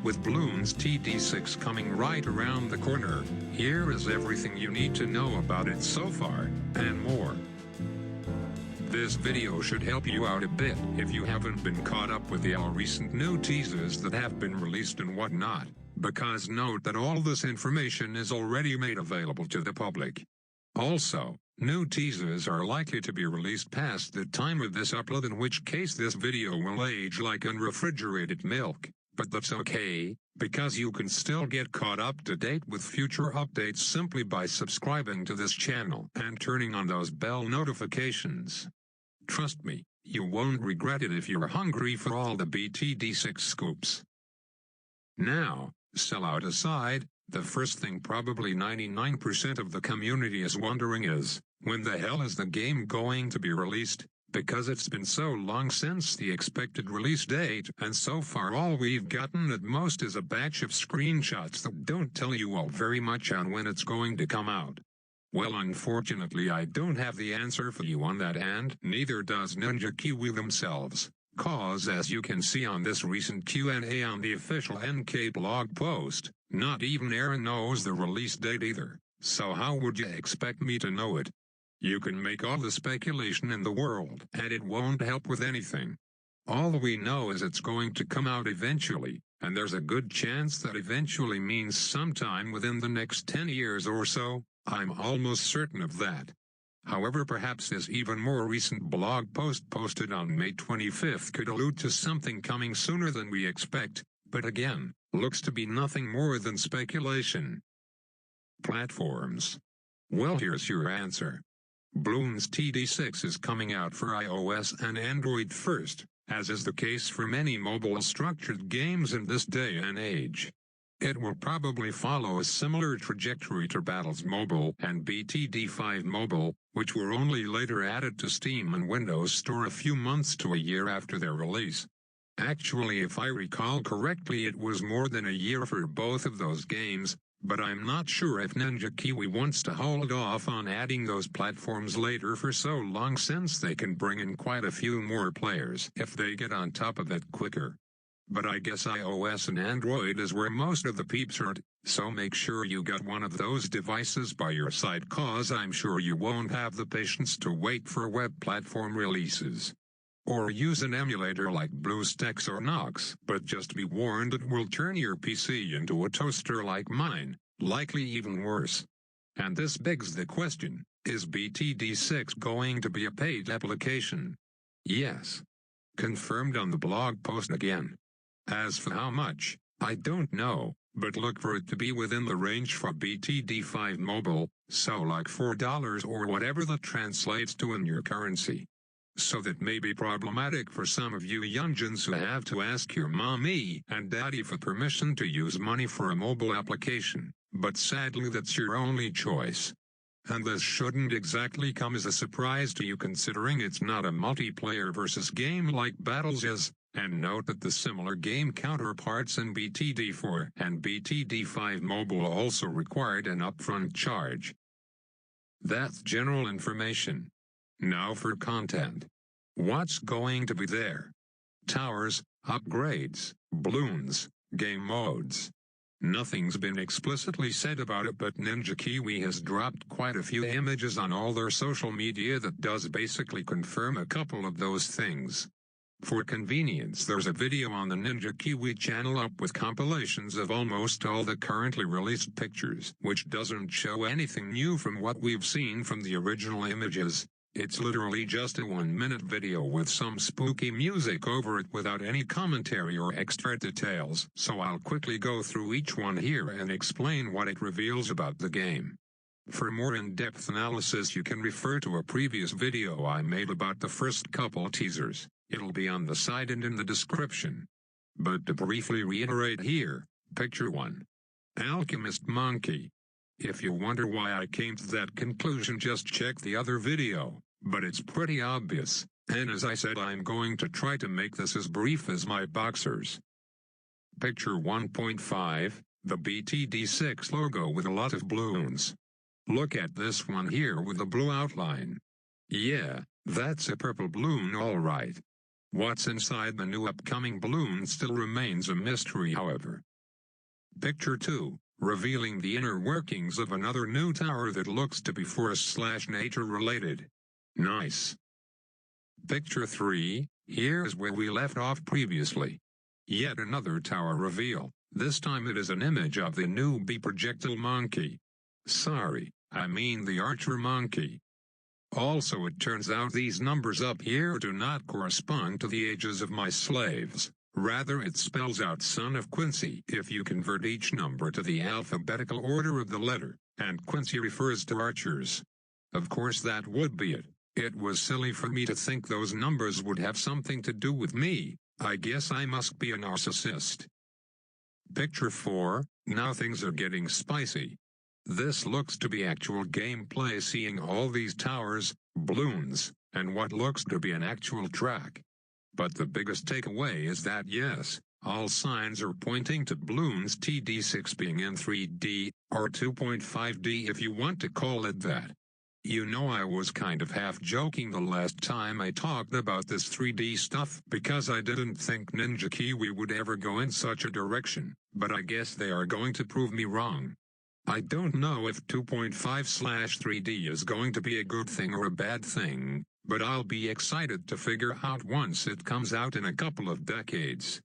With Bloons TD6 coming right around the corner, here is everything you need to know about it so far, and more. This video should help you out a bit if you haven't been caught up with the all recent new teasers that have been released and whatnot, because note that all this information is already made available to the public. Also, new teasers are likely to be released past the time of this upload, in which case this video will age like unrefrigerated milk. But that's okay, because you can still get caught up to date with future updates simply by subscribing to this channel and turning on those bell notifications. Trust me, you won't regret it if you're hungry for all the BTD6 scoops. Now, sellout aside, the first thing probably 99% of the community is wondering is, when the hell is the game going to be released? Because it's been so long since the expected release date, and so far all we've gotten at most is a batch of screenshots that don't tell you all very much on when it's going to come out. Well, unfortunately I don't have the answer for you on that, and neither does Ninja Kiwi themselves, cause as you can see on this recent Q&A on the official NK blog post, not even Aaron knows the release date either, so how would you expect me to know it? You can make all the speculation in the world, and it won't help with anything. All we know is it's going to come out eventually, and there's a good chance that eventually means sometime within the next 10 years or so. I'm almost certain of that. However, perhaps this even more recent blog post posted on May 25th could allude to something coming sooner than we expect, but again, looks to be nothing more than speculation. Platforms. Well, here's your answer. Bloons TD6 is coming out for iOS and Android first, as is the case for many mobile structured games in this day and age. It will probably follow a similar trajectory to Battles Mobile and BTD5 Mobile, which were only later added to Steam and Windows Store a few months to a year after their release. Actually, if I recall correctly, it was more than a year for both of those games, but I'm not sure if Ninja Kiwi wants to hold off on adding those platforms later for so long, since they can bring in quite a few more players if they get on top of it quicker. But I guess iOS and Android is where most of the peeps are at, so make sure you got one of those devices by your side, cause I'm sure you won't have the patience to wait for web platform releases. Or use an emulator like BlueStacks or Nox, but just be warned it will turn your PC into a toaster like mine, likely even worse. And this begs the question, is BTD6 going to be a paid application? Yes. Confirmed on the blog post again. As for how much, I don't know, but look for it to be within the range for BTD5 Mobile, so like $4 or whatever that translates to in your currency. So that may be problematic for some of you youngins who have to ask your mommy and daddy for permission to use money for a mobile application, but sadly that's your only choice. And this shouldn't exactly come as a surprise to you, considering it's not a multiplayer versus game like Battles is, and note that the similar game counterparts in BTD4 and BTD5 Mobile also required an upfront charge. That's general information. Now for content. What's going to be there? Towers, upgrades, balloons, game modes. Nothing's been explicitly said about it, but Ninja Kiwi has dropped quite a few images on all their social media that does basically confirm a couple of those things. For convenience, there's a video on the Ninja Kiwi channel up with compilations of almost all the currently released pictures, which doesn't show anything new from what we've seen from the original images. It's literally just a 1-minute video with some spooky music over it without any commentary or extra details, so I'll quickly go through each one here and explain what it reveals about the game. For more in-depth analysis, you can refer to a previous video I made about the first couple teasers. It'll be on the side and in the description. But to briefly reiterate here, picture 1. Alchemist Monkey. If you wonder why I came to that conclusion, just check the other video, but it's pretty obvious, and as I said, I'm going to try to make this as brief as my boxers. Picture 1.5, the BTD6 logo with a lot of balloons. Look at this one here with a blue outline. Yeah, that's a purple balloon, alright. What's inside the new upcoming balloon still remains a mystery, however. Picture 2, revealing the inner workings of another new tower that looks to be forest/nature related. Nice. Picture 3, here's where we left off previously. Yet another tower reveal, this time it is an image of the newbie projectile monkey. Sorry, I mean the archer monkey. Also, it turns out these numbers up here do not correspond to the ages of my slaves. Rather, it spells out son of Quincy if you convert each number to the alphabetical order of the letter, and Quincy refers to archers. Of course that would be it. It was silly for me to think those numbers would have something to do with me. I guess I must be a narcissist. Picture 4, now things are getting spicy. This looks to be actual gameplay, seeing all these towers, balloons, and what looks to be an actual track. But the biggest takeaway is that yes, all signs are pointing to Bloons TD 6 being in 3D, or 2.5D if you want to call it that. You know, I was kind of half joking the last time I talked about this 3D stuff because I didn't think Ninja Kiwi would ever go in such a direction, but I guess they are going to prove me wrong. I don't know if 2.5/3D is going to be a good thing or a bad thing, but I'll be excited to figure out once it comes out in a couple of decades.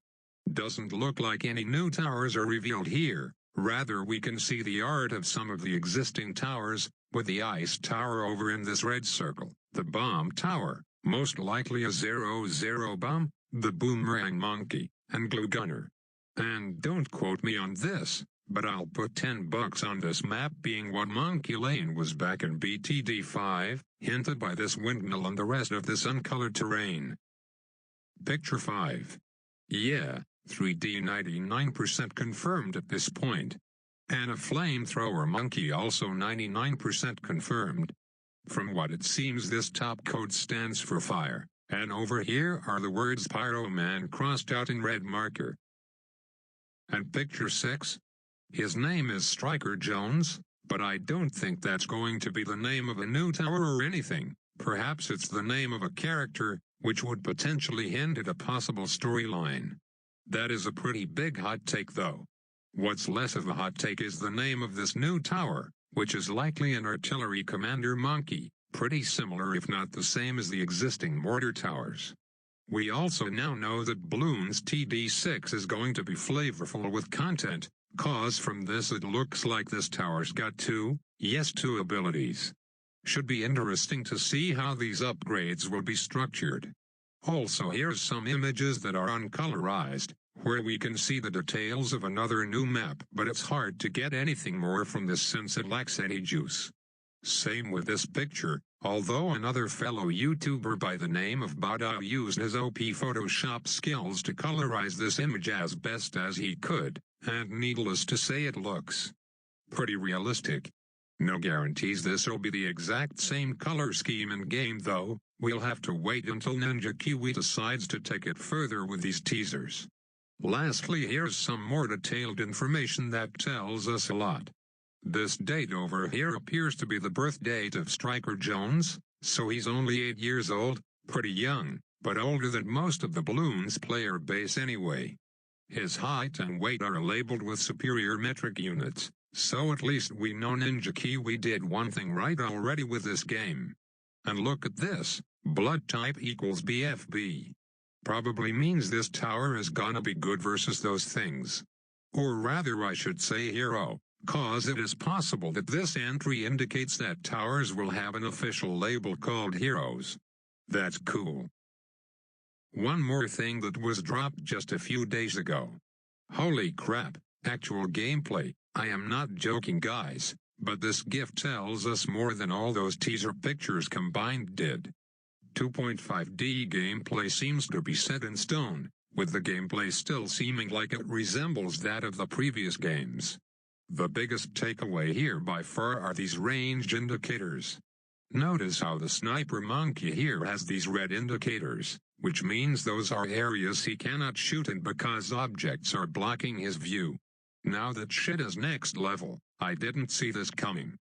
Doesn't look like any new towers are revealed here, rather we can see the art of some of the existing towers, with the ice tower over in this red circle, the bomb tower, most likely a 0-0 bomb, the boomerang monkey, and glue gunner. And don't quote me on this, but I'll put $10 on this map being what Monkey Lane was back in BTD5, hinted by this windmill and the rest of this uncolored terrain. Picture 5. Yeah, 3D 99% confirmed at this point. And a flamethrower monkey also 99% confirmed. From what it seems, this top code stands for fire, and over here are the words Pyro Man crossed out in red marker. And picture 6? His name is Striker Jones, but I don't think that's going to be the name of a new tower or anything. Perhaps it's the name of a character, which would potentially hint at a possible storyline. That is a pretty big hot take though. What's less of a hot take is the name of this new tower, which is likely an artillery commander monkey, pretty similar if not the same as the existing mortar towers. We also now know that Bloons TD 6 is going to be flavorful with content, cause from this it looks like this tower's got two abilities. Should be interesting to see how these upgrades will be structured. Also, here's some images that are uncolorized, where we can see the details of another new map, but it's hard to get anything more from this since it lacks any juice. Same with this picture, although another fellow YouTuber by the name of Bada used his OP Photoshop skills to colorize this image as best as he could, and needless to say it looks pretty realistic. No guarantees this'll be the exact same color scheme in game though, we'll have to wait until Ninja Kiwi decides to take it further with these teasers. Lastly, here's some more detailed information that tells us a lot. This date over here appears to be the birth date of Striker Jones, so he's only 8 years old, pretty young, but older than most of the Bloons player base anyway. His height and weight are labeled with superior metric units, so at least we know Ninja Kiwi did one thing right already with this game. And look at this, blood type equals BFB. Probably means this tower is gonna be good versus those things. Or rather I should say hero, cause it is possible that this entry indicates that towers will have an official label called heroes. That's cool. One more thing that was dropped just a few days ago. Holy crap, actual gameplay, I am not joking guys, but this GIF tells us more than all those teaser pictures combined did. 2.5D gameplay seems to be set in stone, with the gameplay still seeming like it resembles that of the previous games. The biggest takeaway here by far are these range indicators. Notice how the sniper monkey here has these red indicators, which means those are areas he cannot shoot in because objects are blocking his view. Now that shit is next level, I didn't see this coming.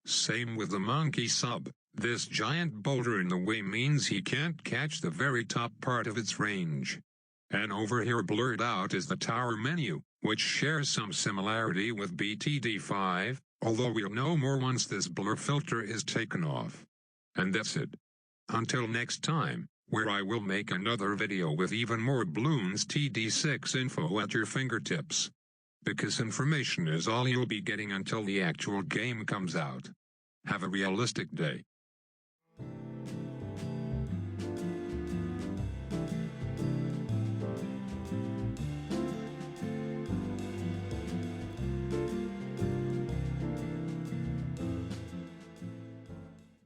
Same with the monkey sub, this giant boulder in the way means he can't catch the very top part of its range. And over here blurred out is the tower menu, which shares some similarity with BTD5, although we'll know more once this blur filter is taken off. And that's it. Until next time, where I will make another video with even more Bloons TD6 info at your fingertips. Because information is all you'll be getting until the actual game comes out. Have a realistic day.